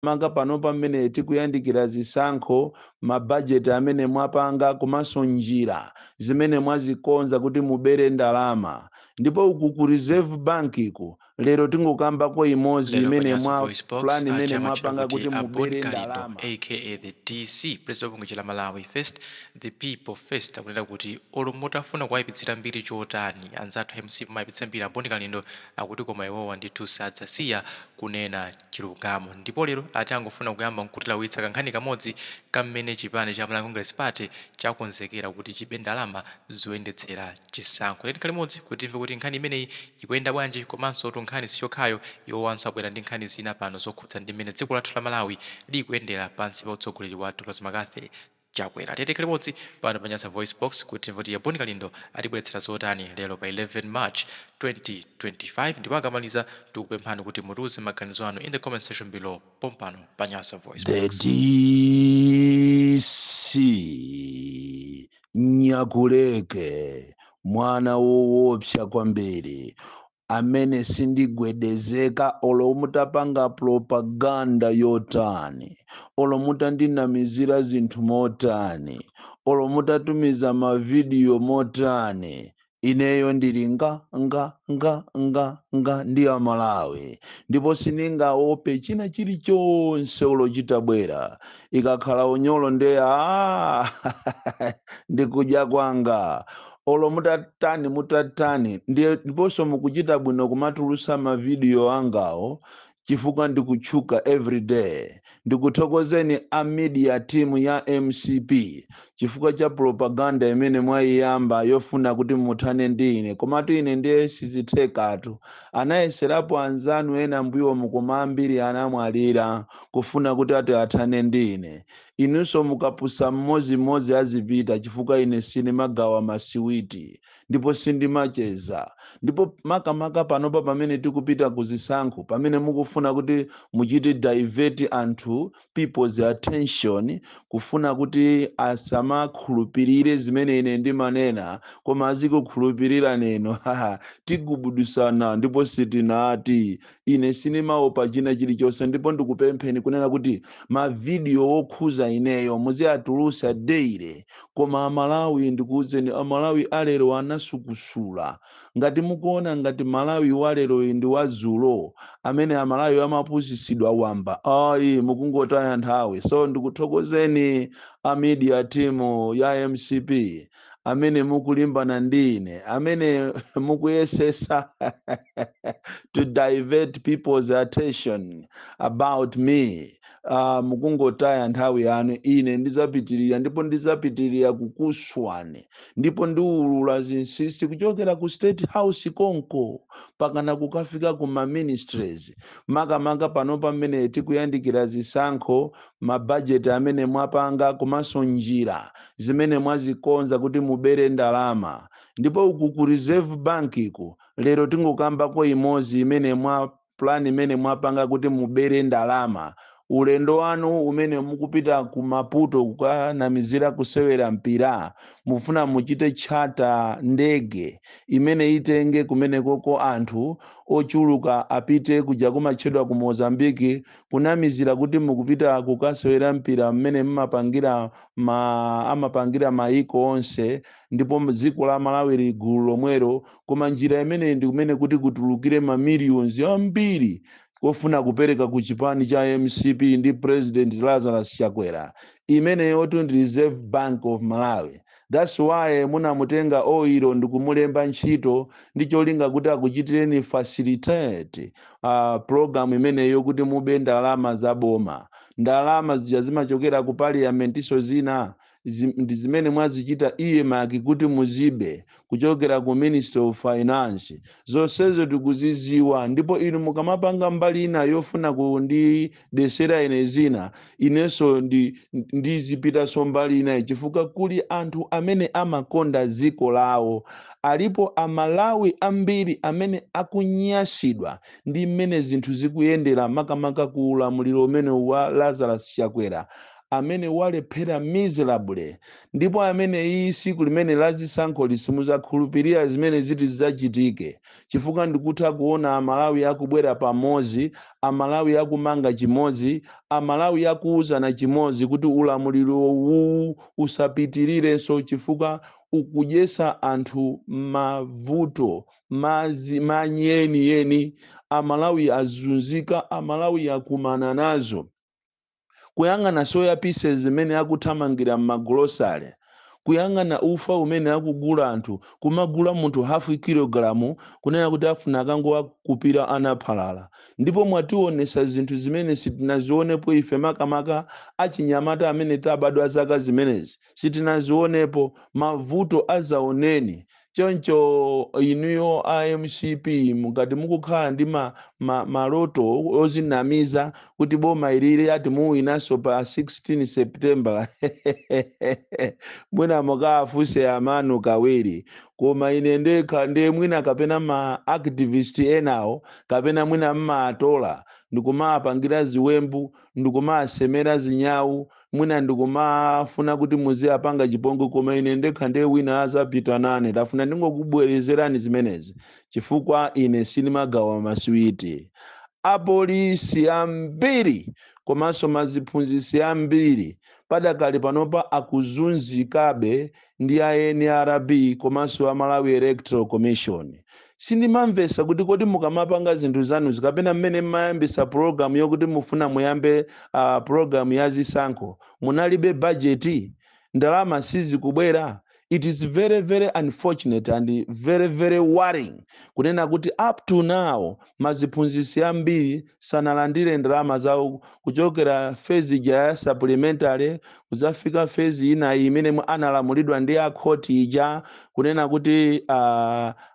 manga pano pamene tikuyandikira zisankho mabajeti amene mwapanga komanso njira zimene mwazikonza kuti mubere ndalama ndipo uku ku reserve bank iku lero tingokambako imodzi Lelo imene Panyaza mwa Voice Box plan imene achama mwapanga kuti kuti Boni mubere Kalindo ndalama aka the DC president wabungwe Malawi First the People First akunena kuti olomotafuna kuwayipitsira mbiri chotani anzathu MC mayipitsira mbiri Boni Kalindo akuti koma iwowa ndithu sadzasiya kunena chilungamo ndipo lero ati angofuna kuyamba nkutilawitsa kankhani kamodzi kamene chipani cha Malawi Congress Party chakonzekera kuti chibe ndalama zoyendetsera chisankho leti kalimodzi kuti timve kuti nkhani imeneyi ikuyenda bwanji komanso nkhani siyokhayo yowanso abwera ndi nkhani zina pano zokhudza ndi mmene dziko lathu la Malawi likuyendera pansi pa utsogoleri wa Dr. Makathe chakwera tete kalimodzi pano Panyaza Voice Box kuti timve kuti Boni Kalindo atibweretsera zotani lero pa 11 March 2025 ndipo akamaliza tikupemphani kuti mutiuze maganizo anu in the comment section below pompano Panyaza Voice the Box. DC Nyakuleke mwana woopsa kwambiri amene sindigwedezeka olomutapanga propaganda yotani olomutandinamizira zinthu motani olomutatumiza mavidiyo motani ineyo ndili nga ndi Amalawi ndipo siningaope china chilichonse olochita bwera ikakhala unyolo ndeya ndikudya kwanga olo mutatani ndiponso mukuchita bwino kumatulusa mavidiyo angawo chifukwa ndikutchuka everyday ndikuthokozeni a media team ya MCP chifukwa cha propaganda imene mwayiyamba yofuna kuti muthane ndi ine komatu ine ndiye sizithekatu anayeserapo anzanu ena mbuyo mukoma ambiri anamwalira kufuna kuti ati athane ndi ine inunso mukapusa mmodzi azipita chifukwa ine sinimagawa masiwiti ndipo sindimacheza ndipo makamaka panopa pamene tikupita kuzisankho pamene mukufuna kuti muchite divert anthu people's attention kufuna kuti asamakhulupirire zimene ine ndimanena koma azikukhulupirira neno tigubudusana ndipo sitinati ine sinimaopa china chilichonse ndipo ndikupempheni kunena kuti mavidiyo okhuza ineyo muziatulusa daily koma Amalawi ndikuwuzeni Amalawi alero anasukusula ngati mukuona ngati Malawi walero ndi wazulo amene Amalawi amapusisidwa wamba ayi mukungotaya nthawi so ndikuthokozeni a media team ya MCP amene mukulimbana ndine amene mukuyesesa to divert people's attention about me mukungotaya nthawi yanu ine ndizapitirira ndipo ndizapitirira kukuswani ndipo ndiulula zinsisi kuchokera ku State House konko pakana kukafika ku ma ministries makamaka pano pamene tikuyandikira zisankho mabajeti amene mwapanga komanso njira zimene mwazikonza kuti mubere ndalama ndipo uku ku reserve bank iku lero tingokambako imodzi imene mwa plan imene mwapanga kuti mubere ndalama ulendo wanu umene mukupita ku Maputo kukanamizira kusewera mpira mufuna muchite chata ndege imene itenge kumene koko anthu ochuluka apite kuja kumatchedwa ku Mozambique kunamizira kuti mukupita kukasewera mpira mmene amapangira maiko onse ndipo dziko la Malawi ligulu lomwero koma njira imene ndi kumene kuti kutulukire ma millions ambiri kofuna kupereka ku chipani cha MCP ndi President Lazarus Chakwera imene yotu ndi Reserve Bank of Malawi. That's why munamutenga oiro ndikumulemba ntchito ndi cholinga kuti akuchitireni facilitate program imene yokuti mube ndalama za boma. Ndalama zija zimachokera ku parliamentiso zina ndi zimene mwazichita maki kuti muzibe kuchokera ku Ministry of Finance zonsezo tikuziziwa ndipo inu mukamapanga mbali ina yofuna kundi desera ine zina inenso ndizipita so mbali ina chifukwa kuli anthu amene amakonda ziko lawo alipo Amalawi ambiri amene akunyasidwa ndi mmene zinthu zikuyendera makamaka ku ulamuliro umene wa Lazarus Chakwera amene walephera miserably, ndipo amene iyi siku limene lazisankho simuzakhulupirira zimene ziti zidzachitike, chifukwa ndikutha kuona Amalawi akubwera pamodzi, Amalawi akumanga chimodzi, Amalawi akuwuzana chimodzi kuti ulamuliro uwu usapitirirenso chifukwa ukudyesa anthu mavuto manyeni. Amalawi azunzika, Amalawi akumana nazo. Kuyang'ana soya pieces zimene akuthamangira m'magulosale, kuyang'ana ufa umene akugula anthu, kumagula munthu half kilogramu kunena kuti afuna akangowakupira anaphalala. Ndipo mwationesa zinthu zimene sitinazionepo ife makamaka achinyamata amene tabadwa zaka zimenezi, sitinazionepo. Mavuto azaoneni. Choncho inuyo IMCP mukati mukukhala ndi maloto ozinamiza kuti boma ilire ati muwinaso pa 16 September mwina mukafuse amanu kawiri, koma ine ndekha ndiye mwina kapena ma activist enawo kapena mwina mmatola ndikumapangira ziwembu, ndikumasemera zinyawu, mwina ndikumafuna kuti muziyapanga chipongwe, koma ine ndekha ndiye wina azapita nane. Tafuna ndingokubwerezerani zimenezi chifukwa ine sinimagawa maswiti. Apolisi ambiri komanso maziphunzitsi ambiri padakali panopa akuzunzikabe ndi a NRB komanso a Malawi Electoral Commission. Sindimamvesa kuti kodi mukamapanga zinthu zanu zikapena mmene mmayambisa program yokuti mufuna muyambe program ya zisankho munalibe budget, ndalama sizikubwera. It is very, very unfortunate and very, very worrying kunena kuti up to now maziphunzitsi ambiri sanalandire ndalama zawo kuchokera phase ya supplementary kuzafika phase ina imene analamulidwa ndi a court ija kunena kuti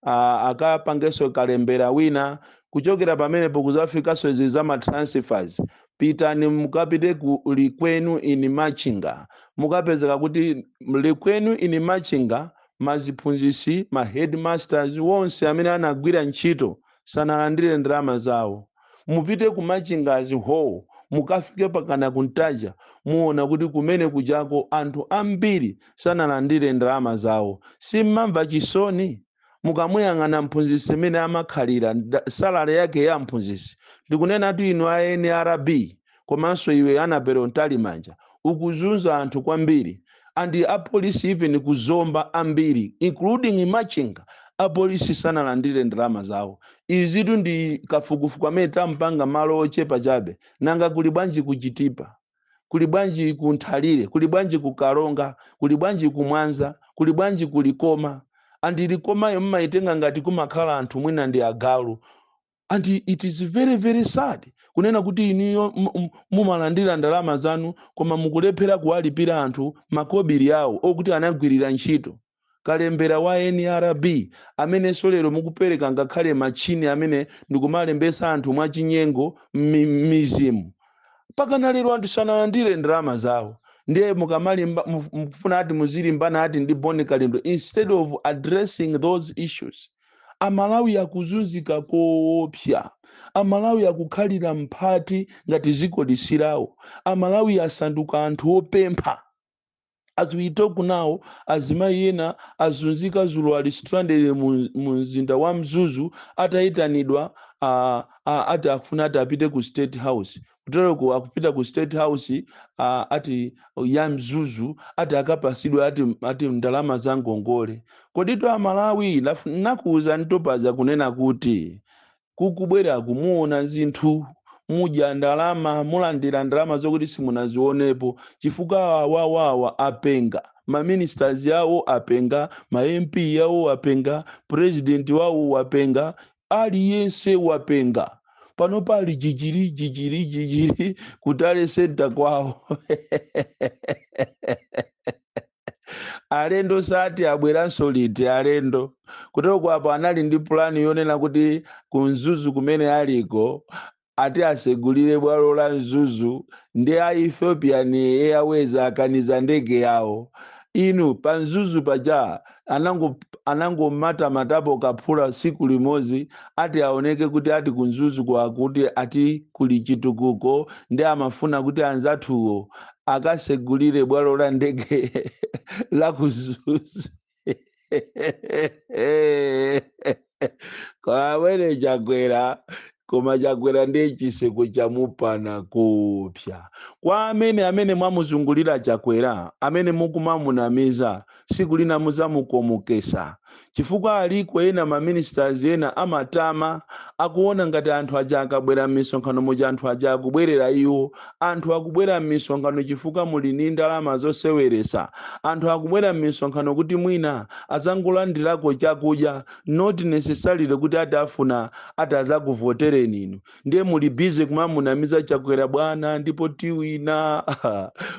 akapangeso kalembera wina, kuchokera pamenepo kuzafikanso izi za transfers. Pitani mukapite ku Likwenu in Machinga, mukapezeka kuti Likwenu in Machinga maziphunzitsi ma headmasters wonse amene anagwira ntchito sanalandire ndalama zawo. Mupite ku Machinga's Hall mukafike pakana kuntaja muona kuti kumene kujako anthu ambiri sanalandire ndalama zawo. Simmamva chisoni mukamuyang'ana mphunzitsi amene amakhalira salary yake ya mphunzitsi, ndikunena tu inu a NRB komanso iwe Anabelo Ntalimanja ukuzunza anthu kwambiri, and apolisi even kuzomba ambiri including Machinga apolisi sanalandire ndalama zawo. Izitu ndi kafukufuku amene tampanga malo ochepa chabe, nanga kuli bwanji kuchitipa, kuli bwanji kunthalire, kuli bwanji kukalonga, kuli bwanji kumwanza, kuli bwanji kulikoma. Andi likomayo mmaitenga ngati kumakhala anthu mwina ndi agalu. And it is very, very sad kunena kuti iniyo mumalandira ndalama zanu koma mukulephera kuwalipira anthu makobiri awo okuti anagwirira ntchito. Kalembera wa NRB amene solero mukupereka ngakhale machini amene ndikumalembesa anthu mwachinyengo mizimu. Pakana lero anthu sanalandire ndalama zawo. Ndiye mukamalimba mufuna ati muzilimbana ati ndi Boni Kalindo instead of addressing those issues. Amalawi akuzunzika koopsa, Amalawi akukhalira mphati ngati ziko lisirawo, Amalawi asanduka anthu opempha. As we talk now, azimayi ena azunzika Zulu ali stranded mu mzinda wa Mzuzu ataitanidwa ati akufuna ati apite ku State House. Kutero akupita ku State House ati ya Mzuzu ati akapasidwa ati ndalama za ngongole. Kodito Amalawi nakuuza ntopaza kunena kuti kukubwera kumuona zinthu muja ndalama mulandira ndalama zokuti simunazionepo chifukwa wawawa apenga, ma ministers yawo apenga, ma MP yawo apenga, president wawo wapenga, aliyense wapenga. Pano pali jijiri kutale senta kwawo. Alendo sati abweranso liti alendo. Kutero kwapo anali ndi plani yonena kuti kunzuzu kumene aliko ati asegulire bwalo la Mzuzu ndi a Ethiopian Airways akaniza ndege yawo. Inu pa Mzuzu paja anangomata matapo kaphula siku limozi ati aoneke kuti ati kunzuzu kwa kuti ati kuli chitukuko ndi amafuna kuti anzathuwo akasegulire bwalo la ndege la kuzuzu kwa amene Chakwera koma Chakwera ndiye chiseko chamupana kupya kwa amene mwamuzungulira Chakwera amene mukumamunamiza siku lina muzamukomokesa chifukwa aliko ena maministers ena amatama akuona ngati anthu aja akabwera m'misonkhano moja anthu aja akubwerera iwo anthu akubwera m'misonkhano chifukwa muli ndi ndalama zoseweresa anthu akubwera m'misonkhano kuti mwina azangolandirako chakudya not necessarily kuti atafuna atazakuvotereni inu ndiye muli busy kumamunamiza Chakwera bwana ndipo tiwina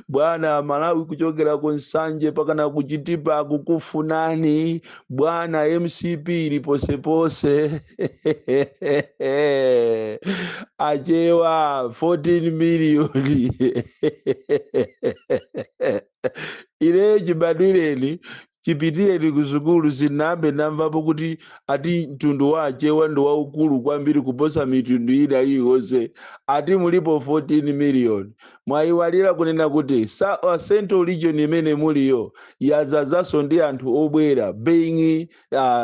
bwana Malawi kuchokera ku Nsanje pakana kuchitipa kukufunani bwana MCP iliposepose achewa 14 milioni ile chibadwireni chipitireni kuzukulu zinambe namvapo kuti ati mtundu wa achewa ndo waukulu kwambiri kuposa mitundu ina iliyonse ati mulipo 14 million mwayiwalira kunena kuti Central Region imene muliyo yazazanso ndi anthu obwera being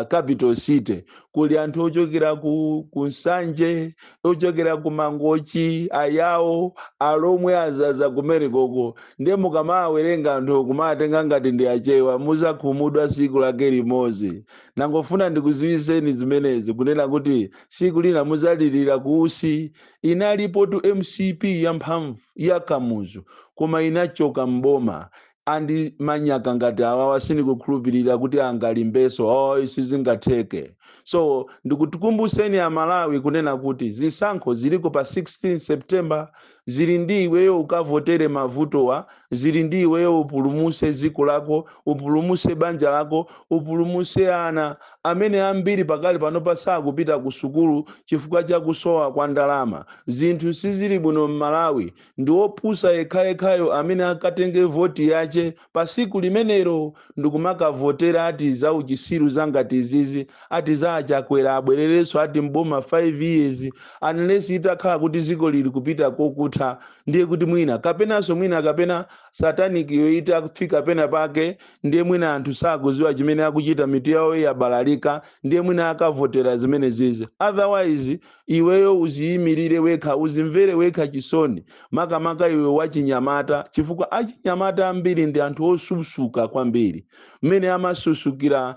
capital city kuli anthu ochokera ku Nsanje ochokera ku Mangochi Ayawo alomwe azaza kumene koko ndiye mukamawerenga anthu kumatenga ngati ndi achewa muzakhumudwa siku lake limodzi nangofuna ndikuziwiseni zimenezi kunena kuti siku lina muzalirira kuusi inalipo tu MCP yamphamvu yakamuzu koma inachoka mboma andi manyaka ngati awawa sindikukhulupirira kuti angalimbeso isizingatheke so ndikutukumbuseni ya Malawi kunena kuti zisankho ziliko pa 16 September zili ndi iweyo ukavotere mavutowa zili ndi iweyo upulumuse ziko lako upulumuse banja lako upulumuse ana amene ambiri pakali pano pasakupita ku sukulu chifukwa cha kusowa kwa ndalama zinthu sizili bwino m'Malawi ndi opusa yekhayekhayo amene akatenge voti yache pa siku limenero ndikumakavotera ati za uchisiru zangati izizi ati za Chakwera abwererenso ati mboma 5 years unless itakhala kuti ziko lili kupita kokutha ndiye kuti mwina kapenanso mwina kapena satanic yoita fika pena pake ndiye mwina anthu sakuziwa chimene akuchita mitu yawo yabalalika ndiye mwina akavotera zimene zizi otherwise iweyo uziyimirire wekha uzimvere wekha chisoni makamaka iwe wachinyamata chifukwa achinyamata ambiri ndi anthu osusuka kwambiri mmene amasusukira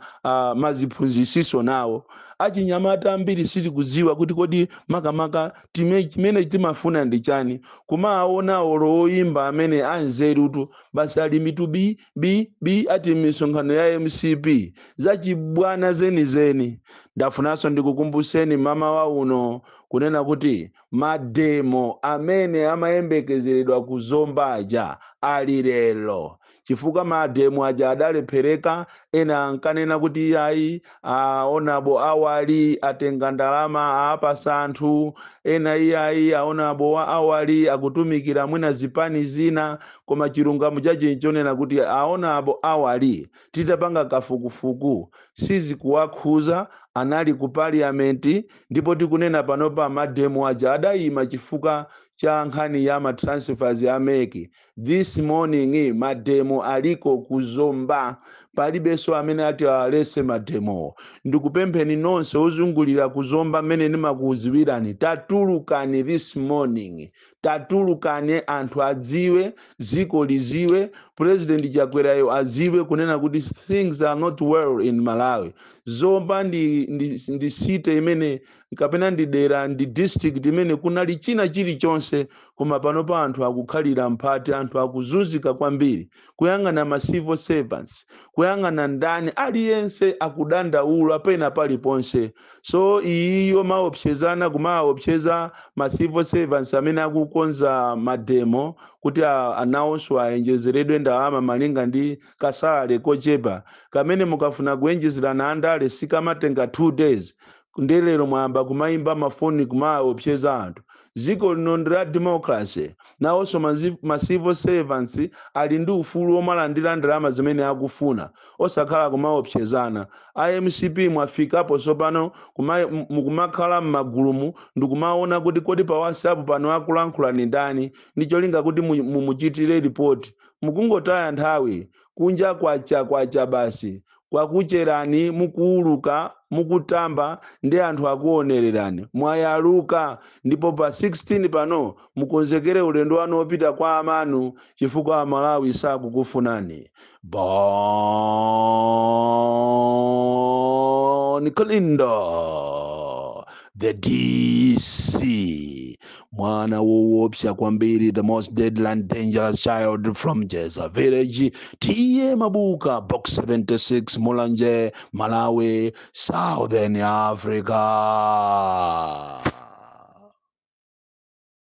maziphunzisiso nawo achinyamata ambiri sitikuziwa kuti kodi makamaka chimene timafuna ndi chani kumaona olo oyimba amene anzerutu basi ali mitu bi ati misonkhano ya MCP zachibwana zenizeni ndafunanso ndikukumbuseni mama wa uno kunena kuti mademo amene amayembekezeredwa kuzomba aja ali lero chifukwa mademo aja adalephereka ena ankanena kuti ayi aonabo awali atenga ndalama apasa anthu ena iyayi aonabo awali akutumikira mwina zipani zina koma chilungamo chache chonena kuti aonabo awali titapanga kafukufuku sizikuwakhuza anali ku parliament ndipo tikunena panopa mademo aja adayima chifukwa cha nkhani ya matransfers ya meki this morning mademo aliko kuzomba palibenso amene ati alese mademo ndikupempheni nonse ozungulira kuzomba mmene ndimakuziwirani tatulukani this morning tatulukane anthu adziwe ziko liziwe president Chakwerayo aziwe kunena kuti things are not well in Malawi zomba ndi city imene kapena ndi dera ndi district imene kunali china chilichonse koma pano pa anthu akukhalira mphati anthu akuzunzika kwambiri kuyang'ana ma civil servants kuyang'ana ndani aliyense akudandaula pena paliponse so iyo maopsezana kumaopseza ma civil servants amene akukonza mademo kuti anawonso ayenjezeredwe ndalama malinga ndi kasalale kochepa kamene mukafuna kuyenjezerana andale sikamatenga 2 days ndelero mwamba kumayimba mafoni kumaopseza anthu ziko lino ndi la democracy nawonso ma civil servants ali ndi ufulu omalandira ndalama zimene akufuna osakhala kumaopsezana. IMCP mwafikapo sopano mukumakhala m'magulumu ndikumaona kuti kodi pa WhatsApp pano akulankhula ni ndani ndi cholinga kuti mumuchitire report. Mukungotaya nthawi kunja kwacha basi kwakucherani mukuuluka mukutamba ndi anthu akuonererani mwayaluka ndipo pa 16 pano mukonzekere ulendo wanu opita kwa amanu chifukwa Amalawi sakukufunani. Bon Kalindo the DC mwana woopsa kwambiri, the most deadly and dangerous child from Jeza village, Tiye Mabuka, box 76, Mulanje, Malawi, Southern Africa.